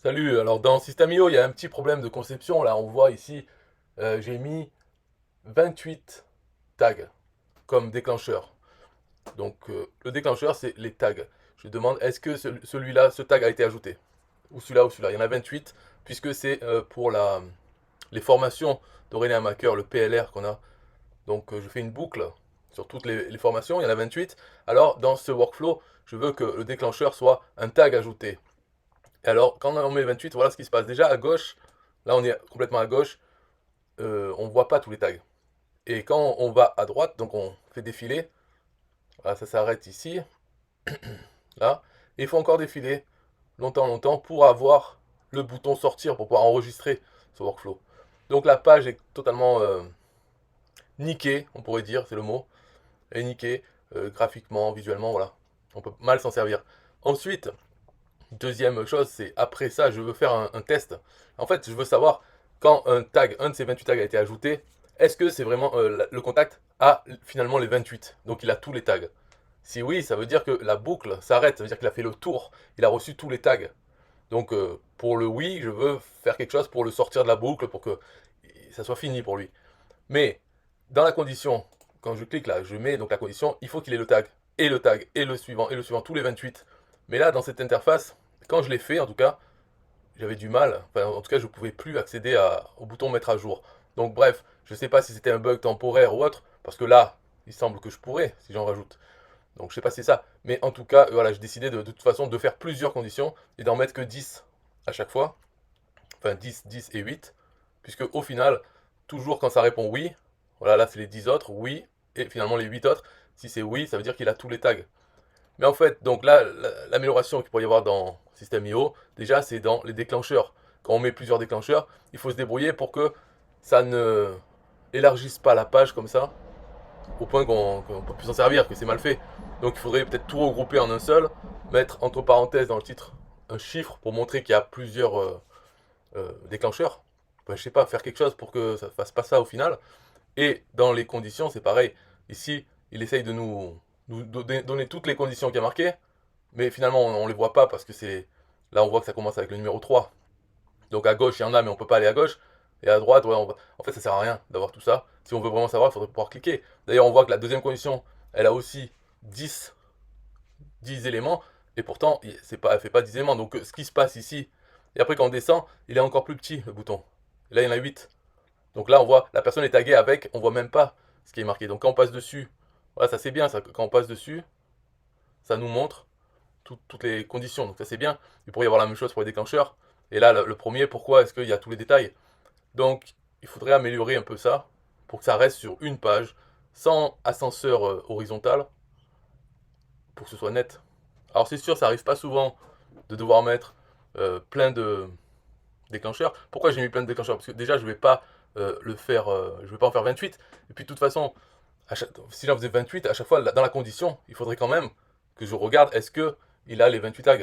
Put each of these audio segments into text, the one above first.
Salut, alors dans System.io, il y a un petit problème de conception. Là, on voit ici, j'ai mis 28 tags comme déclencheur. Donc, le déclencheur, c'est les tags. Je demande, est-ce que celui-là, ce tag a été ajouté? Ou celui-là, ou celui-là. Il y en a 28, puisque c'est pour les formations d'Aurélien Macker, le PLR qu'on a. Donc, je fais une boucle sur toutes les formations, il y en a 28. Alors, dans ce workflow, je veux que le déclencheur soit un tag ajouté. Et alors, quand on met 28, voilà ce qui se passe. Déjà à gauche, là on est complètement à gauche, on ne voit pas tous les tags. Et quand on va à droite, donc on fait défiler, voilà, ça s'arrête ici, là, et il faut encore défiler longtemps, longtemps pour avoir le bouton sortir, pour pouvoir enregistrer ce workflow. Donc la page est totalement niquée, on pourrait dire, c'est le mot, elle est niquée, graphiquement, visuellement, voilà. On peut mal s'en servir. Ensuite, deuxième chose, c'est après ça, je veux faire un test. En fait, je veux savoir quand un de ces 28 tags a été ajouté, est-ce que c'est vraiment le contact a finalement les 28. Donc il a tous les tags. Si oui, ça veut dire que la boucle s'arrête, ça veut dire qu'il a fait le tour, il a reçu tous les tags. Donc pour le oui, je veux faire quelque chose pour le sortir de la boucle, pour que ça soit fini pour lui. Mais dans la condition, quand je clique là, je mets donc la condition, il faut qu'il ait le tag, et le tag, et le suivant, tous les 28. Mais là, dans cette interface, quand je l'ai fait, en tout cas, j'avais du mal. Enfin, en tout cas, je ne pouvais plus accéder au bouton mettre à jour. Donc bref, je ne sais pas si c'était un bug temporaire ou autre, parce que là, il semble que je pourrais, si j'en rajoute. Donc je sais pas si c'est ça. Mais en tout cas, voilà, j'ai décidé de toute façon de faire plusieurs conditions et d'en mettre que 10 à chaque fois. Enfin 10, 10 et 8. Puisque au final, toujours quand ça répond oui, voilà, là c'est les 10 autres, oui, et finalement les 8 autres, si c'est oui, ça veut dire qu'il a tous les tags. Mais en fait, donc là, l'amélioration qu'il pourrait y avoir dans System.io, déjà, c'est dans les déclencheurs. Quand on met plusieurs déclencheurs, il faut se débrouiller pour que ça ne élargisse pas la page comme ça, au point qu'on ne peut plus s'en servir, que c'est mal fait. Donc il faudrait peut-être tout regrouper en un seul, mettre entre parenthèses dans le titre un chiffre pour montrer qu'il y a plusieurs déclencheurs. Enfin, je sais pas, faire quelque chose pour que ça ne fasse pas ça au final. Et dans les conditions, c'est pareil. Ici, il essaye de nous donner toutes les conditions qu'il y a marquées, mais finalement, on ne les voit pas parce que c'est. Là, on voit que ça commence avec le numéro 3. Donc à gauche, il y en a, mais on ne peut pas aller à gauche. Et à droite, ouais, en fait, ça sert à rien d'avoir tout ça. Si on veut vraiment savoir, il faudrait pouvoir cliquer. D'ailleurs, on voit que la deuxième condition, elle a aussi 10, 10 éléments, et pourtant, c'est pas, elle ne fait pas 10 éléments. Donc ce qui se passe ici, et après quand on descend, il est encore plus petit, le bouton. Et là, il y en a 8. Donc là, on voit, la personne est taguée avec, on voit même pas ce qui est marqué. Donc quand on passe dessus, voilà, ça c'est bien, ça, quand on passe dessus, ça nous montre toutes les conditions. Donc ça c'est bien. Il pourrait y avoir la même chose pour les déclencheurs. Et là, le premier, pourquoi est-ce qu'il y a tous les détails? Donc il faudrait améliorer un peu ça pour que ça reste sur une page, sans ascenseur horizontal, pour que ce soit net. Alors c'est sûr, ça arrive pas souvent de devoir mettre plein de déclencheurs. Pourquoi j'ai mis plein de déclencheurs? Parce que déjà, je vais pas le faire, je vais pas en faire 28. Et puis de toute façon, si j'en faisais 28, à chaque fois, dans la condition, il faudrait quand même que je regarde est-ce que il a les 28 tags.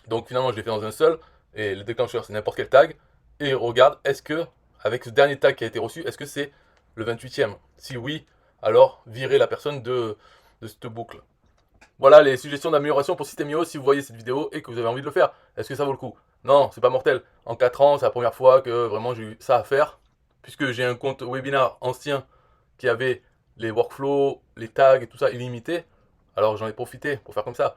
Donc finalement, je l'ai fait dans un seul, et le déclencheur, c'est n'importe quel tag, et regarde est-ce que, avec ce dernier tag qui a été reçu, est-ce que c'est le 28e? Si oui, alors virez la personne de cette boucle. Voilà les suggestions d'amélioration pour System.io si vous voyez cette vidéo et que vous avez envie de le faire. Est-ce que ça vaut le coup? Non, c'est pas mortel. En 4 ans, c'est la première fois que vraiment j'ai eu ça à faire, puisque j'ai un compte webinar ancien qui avait les workflows, les tags et tout ça illimité. Alors j'en ai profité pour faire comme ça.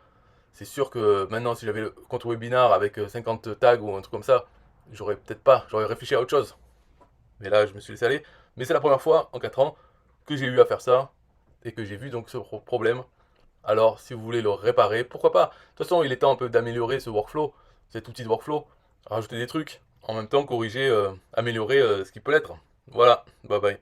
C'est sûr que maintenant, si j'avais le compte webinar avec 50 tags ou un truc comme ça, j'aurais peut-être pas, j'aurais réfléchi à autre chose. Mais là, je me suis laissé aller. Mais c'est la première fois en 4 ans que j'ai eu à faire ça et que j'ai vu donc ce problème. Alors, si vous voulez le réparer, pourquoi pas? De toute façon, il est temps un peu d'améliorer ce workflow, cet outil de workflow, rajouter des trucs, en même temps corriger, améliorer ce qui peut l'être. Voilà, bye bye.